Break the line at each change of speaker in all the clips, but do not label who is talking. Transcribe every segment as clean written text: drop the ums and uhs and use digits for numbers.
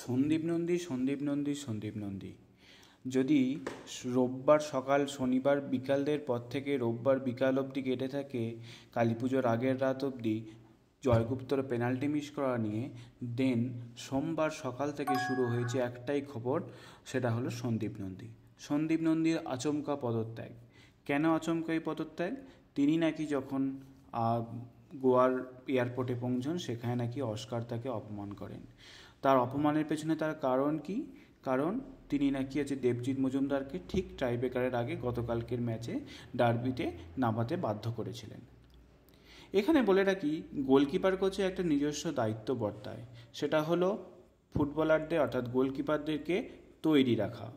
সন্দীপ নন্দী, সন্দীপ নন্দী, সন্দীপ নন্দী। যদি রোববার সকাল শনিবার বিকালের পর থেকে রোববার বিকাল অবধি কেটে থাকে কালী পুজোর আগের রাত অবধি জয়গুপ্তর পেনাল্টি মিস করা নিয়ে, দেন সোমবার সকাল থেকে শুরু হয়েছে একটাই খবর, সেটা হলো সন্দীপ নন্দী। সন্দীপ নন্দীর আচমকা পদত্যাগ। কেন আচমকা এই পদত্যাগ? তিনি নাকি যখন গোয়ার এয়ারপোর্টে পৌঁছন, সেখানে নাকি অস্কার তাকে অপমান করেন। তার অপমানের পেছনে তার কারণ কি? কারণ তিনি নাকি দেবজিৎ মজুমদারকে ঠিক টাইব্রেকারের আগে গতকালকের ম্যাচে ডার্বিতে নামাতে বাধ্য করেছিলেন। এখানে বলে রাখি, গোলকিপার কোচে একটা নিজস্ব দায়িত্ব বর্তায়, সেটা হলো ফুটবলারদের অর্থাৎ গোলকিপারদেরকে তৈরি রাখা।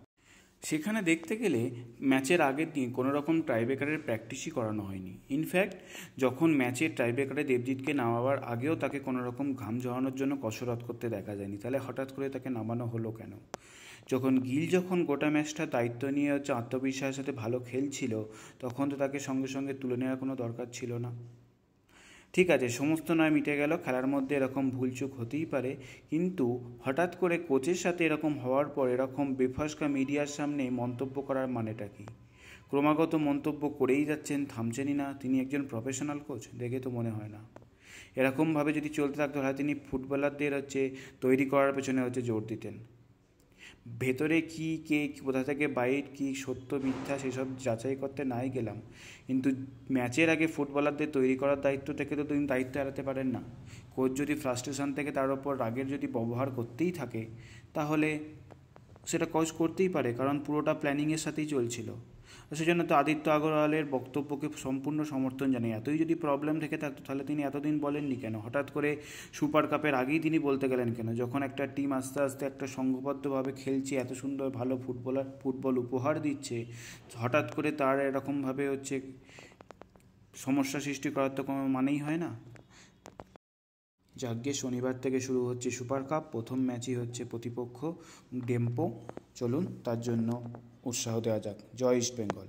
সেখানে দেখতে গেলে ম্যাচের আগের দিন কোনো রকম টাইব্রেকারের প্র্যাকটিসই করানো হয়নি। ইনফ্যাক্ট যখন ম্যাচের টাইব্রেকারে দেবজিৎকে নামাবার আগেও তাকে কোনো রকম ঘাম ঝরানোর জন্য কসরত করতে দেখা যায়নি। তাহলে হঠাৎ করে তাকে নামানো হলো কেন? গিল যখন গোটা ম্যাচটা দায়িত্ব নিয়ে আত্মবিশ্বাসের সাথে ভালো খেলছিল, তখন তো তাকে সঙ্গে সঙ্গে তুলে নেওয়ার কোনো দরকার ছিল না। ঠিক আছে, সমস্ত নয় মিটে গেল, খেলার মধ্যে এরকম ভুলচুক হতেই পারে, কিন্তু হঠাৎ করে কোচের সাথে এরকম হওয়ার পর এরকম বেফাঁসকা মিডিয়ার সামনে মন্তব্য করার মানেটা কি? ক্রমাগত মন্তব্য করেই যাচ্ছেন, থামছেনই না। তিনি একজন প্রফেশনাল কোচ? দেখে তো মনে হয় না। এরকমভাবে যদি চলতে থাকতো তাহলে তিনি ফুটবলারদের তৈরি করার পেছনে জোর দিতেন। ভেতরে কি, কে কোথা থেকে বাইট, কি সত্য মিথ্যা সেসব যাচাই করতে নাই গেলাম, কিন্তু ম্যাচের আগে ফুটবলারদের তৈরি করার দায়িত্ব থেকে তো তিনি দায়িত্ব এড়াতে পারেন না। কোচ যদি ফ্রাস্ট্রেশন থেকে তার ওপর রাগের যদি ব্যবহার করতেই থাকে, তাহলে সেটা কোচ করতেই পারে, কারণ পুরোটা প্ল্যানিংয়ের সাথেই চলছিল। সেজন্য তো আদিত্য আগরওয়ালের বক্তব্যকে সম্পূর্ণ সমর্থন জানাই। এতই যদি প্রবলেম থেকে থাকতো তাহলে তিনি এতদিন বলেননি কেন? হঠাৎ করে সুপার কাপের আগেই তিনি বলতে গেলেন কেন? যখন একটা টিম আস্তে আস্তে একটা সংঘবদ্ধভাবে খেলছে, এত সুন্দর ভালো ফুটবল উপহার দিচ্ছে, হঠাৎ করে তার এরকমভাবে সমস্যা সৃষ্টি করার তো কোনো মানেই হয় না। যাজ্ঞে শনিবার থেকে শুরু হচ্ছে সুপার কাপ। প্রথম ম্যাচই হচ্ছে প্রতিপক্ষ ডেম্পো। চলুন তার জন্য উৎসাহ দেওয়া যাক। জয় ইস্ট বেঙ্গল।